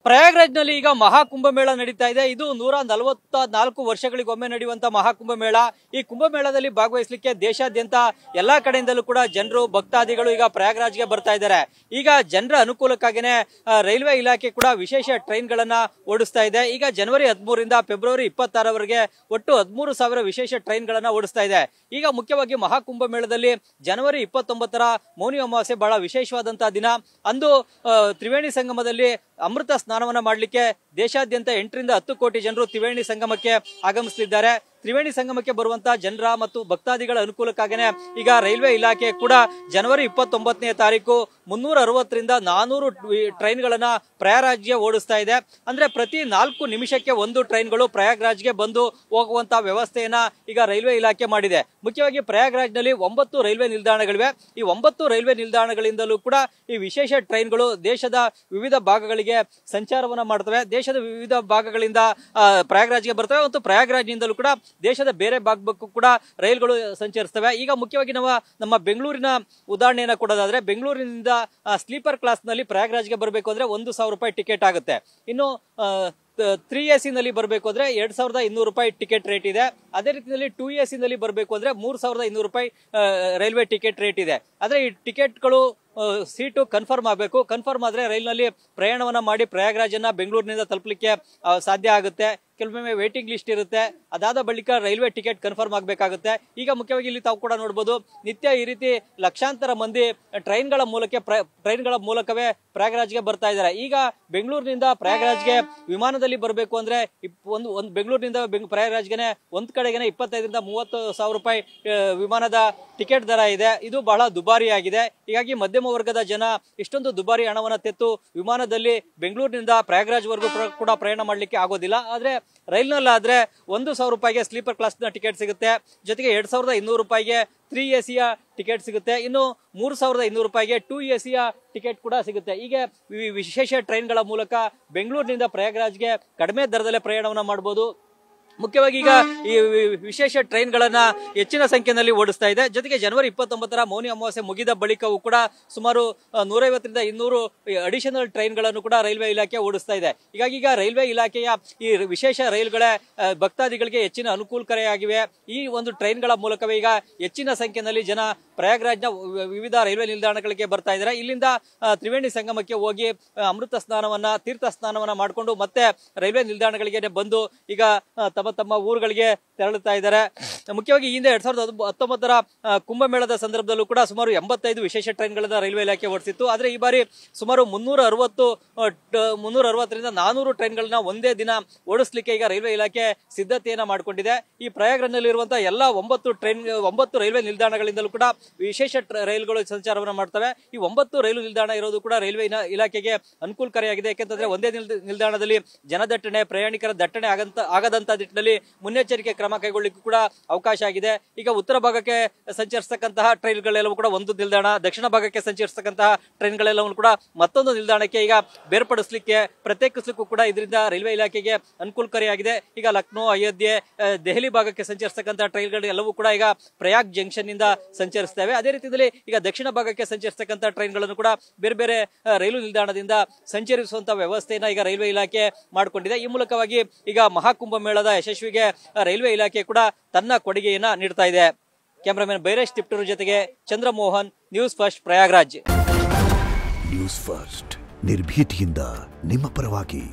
ಪ್ರಯಾಗ್ರಾಜ್ನಲ್ಲಿ ಈಗ ಮಹಾಕುಂಭಮೇಳ ನಡೀತಾ ಇದೆ. ಇದು 144 ವರ್ಷಗಳಿಗೊಮ್ಮೆ ನಡೆಯುವಂತ ಮಹಾಕುಂಭಮೇಳ. ಈ ಕುಂಭಮೇಳದಲ್ಲಿ ಭಾಗವಹಿಸಲಿಕ್ಕೆ ದೇಶಾದ್ಯಂತ ಎಲ್ಲಾ ಕಡೆಯಿಂದಲೂ ಕೂಡ ಜನರು ಭಕ್ತಾದಿಗಳು ಈಗ ಪ್ರಯಾಗ್ರಾಜ್ಗೆ ಬರ್ತಾ ಇದ್ದಾರೆ. ಈಗ ಜನರ ಅನುಕೂಲಕ್ಕಾಗಿನೇ ರೈಲ್ವೆ ಇಲಾಖೆ ಕೂಡ ವಿಶೇಷ ಟ್ರೈನ್ ಗಳನ್ನ ಓಡಿಸ್ತಾ ಇದೆ. ಈಗ ಜನವರಿ 13 ರಿಂದ ಫೆಬ್ರವರಿ 26 ಒಟ್ಟು 13,000 ವಿಶೇಷ ಟ್ರೈನ್ ಗಳನ್ನ ಓಡಿಸ್ತಾ ಇದೆ. ಈಗ ಮುಖ್ಯವಾಗಿ ಮಹಾಕುಂಭಮೇಳದಲ್ಲಿ ಜನವರಿ 29 ಮೌನಿ ಅಮಾವಾಸ್ಯೆ ಬಹಳ ವಿಶೇಷವಾದಂತಹ ದಿನ. ಅಂದು ತ್ರಿವೇಣಿ ಸಂಗಮದಲ್ಲಿ ಅಮೃತ ಸ್ನಾನವನ್ನ ಮಾಡಲಿಕ್ಕೆ ದೇಶಾದ್ಯಂತ 8 ರಿಂದ 10 ಕೋಟಿ ಜನರು ತ್ರಿವೇಣಿ ಸಂಗಮಕ್ಕೆ ಆಗಮಿಸಲಿದ್ದಾರೆ. ತ್ರಿವೇಣಿ ಸಂಗಮಕ್ಕೆ ಬರುವಂತಹ ಜನರ ಮತ್ತು ಭಕ್ತಾದಿಗಳ ಅನುಕೂಲಕ್ಕಾಗಿನೇ ಈಗ ರೈಲ್ವೆ ಇಲಾಖೆ ಕೂಡ ಜನವರಿ 29ನೇ ತಾರೀಕು 360 ರಿಂದ 400 ಟ್ರೈನ್ಗಳನ್ನ ಪ್ರಯಾಗ್ರಾಜ್ಗೆ ಓಡಿಸ್ತಾ ಇದೆ. ಅಂದ್ರೆ ಪ್ರತಿ 4 ನಿಮಿಷಕ್ಕೆ ಒಂದು ಟ್ರೈನ್ಗಳು ಪ್ರಯಾಗ್ರಾಜ್ಗೆ ಬಂದು ಹೋಗುವಂತಹ ವ್ಯವಸ್ಥೆಯನ್ನ ಈಗ ರೈಲ್ವೆ ಇಲಾಖೆ ಮಾಡಿದೆ. ಮುಖ್ಯವಾಗಿ ಪ್ರಯಾಗ್ರಾಜ್ನಲ್ಲಿ 9 ರೈಲ್ವೆ ನಿಲ್ದಾಣಗಳಿವೆ. ಈ 9 ರೈಲ್ವೆ ನಿಲ್ದಾಣಗಳಿಂದಲೂ ಕೂಡ ಈ ವಿಶೇಷ ಟ್ರೈನ್ಗಳು ದೇಶದ ವಿವಿಧ ಭಾಗಗಳಿಗೆ ಸಂಚಾರವನ್ನ ಮಾಡ್ತವೆ. ದೇಶದ ವಿವಿಧ ಭಾಗಗಳಿಂದ ಪ್ರಯಾಗ್ರಾಜ್ಗೆ ಬರ್ತವೆ ಮತ್ತು ಪ್ರಯಾಗ್ರಾಜ್ನಿಂದಲೂ ಕೂಡ ದೇಶದ ಬೇರೆ ಭಾಗಕ್ಕೂ ಕೂಡ ರೈಲ್ಗಳು ಸಂಚರಿಸ್ತವೆ. ಈಗ ಮುಖ್ಯವಾಗಿ ನಮ್ಮ ಬೆಂಗಳೂರಿನ ಉದಾಹರಣೆಯನ್ನ ಕೊಡೋದಾದ್ರೆ, ಬೆಂಗಳೂರಿನಿಂದ ಸ್ಲೀಪರ್ ಕ್ಲಾಸ್ ನಲ್ಲಿ ಪ್ರಯಾಗ್ರಾಜ್ಗೆ ಬರಬೇಕು ಅಂದ್ರೆ 1,000 ರೂಪಾಯಿ ಟಿಕೆಟ್ ಆಗುತ್ತೆ. ಇನ್ನು 3AC ನಲ್ಲಿ ಬರಬೇಕು ಅಂದ್ರೆ 2,200 ರೂಪಾಯಿ ಟಿಕೆಟ್ ರೇಟ್ ಇದೆ. ಅದೇ ರೀತಿಯಲ್ಲಿ 2AC ನಲ್ಲಿ ಬರಬೇಕು ಅಂದ್ರೆ 3,200 ರೂಪಾಯಿ ರೈಲ್ವೆ ಟಿಕೆಟ್ ರೇಟ್ ಇದೆ. ಆದ್ರೆ ಈ ಟಿಕೆಟ್ಗಳು ಸೀಟು ಕನ್ಫರ್ಮ್ ಆಗಬೇಕು. ಕನ್ಫರ್ಮ್ ಆದ್ರೆ ರೈಲ್ನಲ್ಲಿ ಪ್ರಯಾಣವನ್ನ ಮಾಡಿ ಪ್ರಯಾಗ್ರಾಜನ್ನ ಬೆಂಗಳೂರಿನಿಂದ ತಲುಪಲಿಕ್ಕೆ ಸಾಧ್ಯ ಆಗುತ್ತೆ. ಕೆಲವೊಮ್ಮೆ ವೇಟಿಂಗ್ ಲಿಸ್ಟ್ ಇರುತ್ತೆ. ಅದಾದ ಬಳಿಕ ರೈಲ್ವೆ ಟಿಕೆಟ್ ಕನ್ಫರ್ಮ್ ಆಗಬೇಕಾಗುತ್ತೆ. ಈಗ ಮುಖ್ಯವಾಗಿ ಇಲ್ಲಿ ತಾವು ಕೂಡ ನೋಡಬಹುದು, ನಿತ್ಯ ಈ ರೀತಿ ಲಕ್ಷಾಂತರ ಮಂದಿ ಟ್ರೈನ್ಗಳ ಮೂಲಕವೇ ಪ್ರಯಾಗ್ರಾಜ್ಗೆ ಬರ್ತಾ ಇದ್ದಾರೆ. ಈಗ ಬೆಂಗಳೂರಿನಿಂದ ಪ್ರಯಾಗ್ರಾಜ್ಗೆ ವಿಮಾನದಲ್ಲಿ ಬರಬೇಕು ಅಂದ್ರೆ ಒಂದು ಬೆಂಗಳೂರಿನಿಂದ ಪ್ರಯಾಗ್ರಾಜ್ಗೆ ಒಂದ್ ಕಡೆಗೆ 25 ರಿಂದ 30,000 ರೂಪಾಯಿ ವಿಮಾನದ ಟಿಕೆಟ್ ದರ ಇದೆ. ಇದು ಬಹಳ ದುಬಾರಿ ಆಗಿದೆ. ಹೀಗಾಗಿ ಮಧ್ಯಮ ವರ್ಗದ ಜನ ಇಷ್ಟೊಂದು ದುಬಾರಿ ಹಣವನ್ನ ತೆತ್ತು ವಿಮಾನದಲ್ಲಿ ಬೆಂಗಳೂರಿನಿಂದ ಪ್ರಯಾಗ್ರಾಜ್ ವರೆಗೂ ಕೂಡ ಪ್ರಯಾಣ ಮಾಡ್ಲಿಕ್ಕೆ ಆಗೋದಿಲ್ಲ. ಆದ್ರೆ ರೈಲ್ನಲ್ಲಾದ್ರೆ 1,000 ರೂಪಾಯಿಗೆ ಸ್ಲೀಪರ್ ಕ್ಲಾಸ್ ನ ಟಿಕೆಟ್ ಸಿಗುತ್ತೆ. ಜೊತೆಗೆ 2,200 ರೂಪಾಯಿಗೆ 3AC ಟಿಕೆಟ್ ಸಿಗುತ್ತೆ. ಇನ್ನು 3,200 ರೂಪಾಯಿಗೆ 2AC ಟಿಕೆಟ್ ಕೂಡ ಸಿಗುತ್ತೆ. ಹೀಗೆ ವಿಶೇಷ ಟ್ರೈನ್ಗಳ ಮೂಲಕ ಬೆಂಗಳೂರಿನಿಂದ ಪ್ರಯಾಗ್ರಾಜ್ಗೆ ಕಡಿಮೆ ದರದಲ್ಲೇ ಪ್ರಯಾಣವನ್ನ ಮಾಡಬಹುದು. ಮುಖ್ಯವಾಗಿ ಈಗ ಈ ವಿಶೇಷ ಟ್ರೈನ್ ಗಳನ್ನ ಹೆಚ್ಚಿನ ಸಂಖ್ಯೆಯಲ್ಲಿ ಓಡಿಸ್ತಾ ಇದೆ. ಜೊತೆಗೆ ಜನವರಿ 29 ಮೌನಿ ಅಮಾವಾಸ್ಯೆ ಮುಗಿದ ಬಳಿಕವೂ ಕೂಡ ಸುಮಾರು 150 ರಿಂದ 200 ಅಡಿಷನಲ್ ಟ್ರೈನ್ ಗಳನ್ನು ಕೂಡ ರೈಲ್ವೆ ಇಲಾಖೆ ಓಡಿಸ್ತಾ ಇದೆ. ಹೀಗಾಗಿ ಈಗ ರೈಲ್ವೆ ಇಲಾಖೆಯ ಈ ವಿಶೇಷ ರೈಲುಗಳ ಭಕ್ತಾದಿಗಳಿಗೆ ಹೆಚ್ಚಿನ ಅನುಕೂಲಕಾರಿಯಾಗಿವೆ. ಈ ಒಂದು ಟ್ರೈನ್ ಗಳ ಮೂಲಕವೇ ಈಗ ಹೆಚ್ಚಿನ ಸಂಖ್ಯೆಯಲ್ಲಿ ಜನ ಪ್ರಯಾಗ್ರಾಜ್ನ ವಿವಿಧ ರೈಲ್ವೆ ನಿಲ್ದಾಣಗಳಿಗೆ ಬರ್ತಾ ಇದ್ದಾರೆ. ಇಲ್ಲಿಂದ ತ್ರಿವೇಣಿ ಸಂಗಮಕ್ಕೆ ಹೋಗಿ ಅಮೃತ ಸ್ನಾನವನ್ನ ತೀರ್ಥ ಸ್ನಾನವನ್ನ ಮಾಡಿಕೊಂಡು ಮತ್ತೆ ರೈಲ್ವೆ ನಿಲ್ದಾಣಗಳಿಗೆ ಬಂದು ಈಗ ತಮ್ಮ ಊರುಗಳಿಗೆ ತೆರಳುತ್ತಾ ಇದ್ದಾರೆ. ಮುಖ್ಯವಾಗಿ ಹಿಂದೆ 2019 ಕುಂಭಮೇಳದ ಸಂದರ್ಭದಲ್ಲೂ ಕೂಡ ಸುಮಾರು 85 ವಿಶೇಷ ಟ್ರೈನ್ಗಳನ್ನ ರೈಲ್ವೆ ಇಲಾಖೆ ಓಡಿಸಿತ್ತು. ಆದ್ರೆ ಈ ಬಾರಿ ಸುಮಾರು 360 ರಿಂದ 400 ಟ್ರೈನ್ಗಳನ್ನ ಒಂದೇ ದಿನ ಓಡಿಸ್ಲಿಕ್ಕೆ ಈಗ ರೈಲ್ವೆ ಇಲಾಖೆ ಸಿದ್ಧತೆಯನ್ನ ಮಾಡಿಕೊಂಡಿದೆ. ಈ ಪ್ರಯಾಗ್ರಾಜ್ನಲ್ಲಿರುವಂತಹ ಎಲ್ಲಾ 9 ರೈಲ್ವೆ ನಿಲ್ದಾಣಗಳಿಂದಲೂ ಕೂಡ ವಿಶೇಷ ರೈಲುಗಳು ಸಂಚಾರವನ್ನ ಮಾಡ್ತವೆ. ಈ 9 ರೈಲು ನಿಲ್ದಾಣ ಇರೋದು ಕೂಡ ರೈಲ್ವೆ ಇಲಾಖೆಗೆ ಅನುಕೂಲಕಾರಿಯಾಗಿದೆ. ಯಾಕೆಂತಂದ್ರೆ ಒಂದೇ ನಿಲ್ದಾಣದಲ್ಲಿ ಜನದಟ್ಟಣೆ, ಪ್ರಯಾಣಿಕರ ದಟ್ಟಣೆ ಆಗದಂತ ನಿಟ್ಟಿನಲ್ಲಿ ಮುನ್ನೆಚ್ಚರಿಕೆ ಕ್ರಮ ಕೈಗೊಳ್ಳಲಿಕ್ಕೂ ಕೂಡ ಅವಕಾಶ ಆಗಿದೆ. ಈಗ ಉತ್ತರ ಭಾಗಕ್ಕೆ ಸಂಚರಿಸತಕ್ಕಂತಹ ಟ್ರೈನ್ಗಳೆಲ್ಲವೂ ಕೂಡ ಒಂದು ನಿಲ್ದಾಣ, ದಕ್ಷಿಣ ಭಾಗಕ್ಕೆ ಸಂಚರಿಸತಕ್ಕಂತಹ ಟ್ರೈನ್ಗಳೆಲ್ಲವೂ ಕೂಡ ಮತ್ತೊಂದು ನಿಲ್ದಾಣಕ್ಕೆ ಈಗ ಬೇರ್ಪಡಿಸಲಿಕ್ಕೆ, ಪ್ರತ್ಯೇಕಿಸಲಿಕ್ಕೂ ಕೂಡ ಇದರಿಂದ ರೈಲ್ವೆ ಇಲಾಖೆಗೆ ಅನುಕೂಲಕಾರಿಯಾಗಿದೆ. ಈಗ ಲಕ್ನೋ, ಅಯೋಧ್ಯೆ, ದೆಹಲಿ ಭಾಗಕ್ಕೆ ಸಂಚರಿಸತಕ್ಕಂತಹ ಟ್ರೈನ್ಗಳು ಎಲ್ಲವೂ ಕೂಡ ಈಗ ಪ್ರಯಾಗ್ ಜಂಕ್ಷನ್ ನಿಂದ ಸಂಚರಿಸ್ತವೆ. ಅದೇ ರೀತಿಯಲ್ಲಿ ಈಗ ದಕ್ಷಿಣ ಭಾಗಕ್ಕೆ ಸಂಚರಿಸತಕ್ಕಂತಹ ಟ್ರೈನ್ಗಳನ್ನು ಕೂಡ ಬೇರೆ ಬೇರೆ ರೈಲು ನಿಲ್ದಾಣದಿಂದ ಸಂಚರಿಸುವಂತಹ ವ್ಯವಸ್ಥೆಯನ್ನ ಈಗ ರೈಲ್ವೆ ಇಲಾಖೆ ಮಾಡಿಕೊಂಡಿದೆ. ಈ ಮೂಲಕವಾಗಿ ಈಗ ಮಹಾಕುಂಭ ಮೇಳದ ಯಶಸ್ವಿಗೆ ರೈಲ್ವೆ ಇಲಾಖೆ ಕೂಡ ತನ್ನ ಕೊಡುಗೆಯನ್ನ ನೀಡ್ತಾ ಇದೆ. ಕ್ಯಾಮರಾಮನ್ ಬೈರೇಶ್ ತಿಪ್ಟೂರು ಜೊತೆಗೆ Chandramohan, news first, Prayagraj. News first, ನಿರ್ಭೀತಿಯಿಂದ ನಿಮ್ಮ ಪರವಾಗಿ.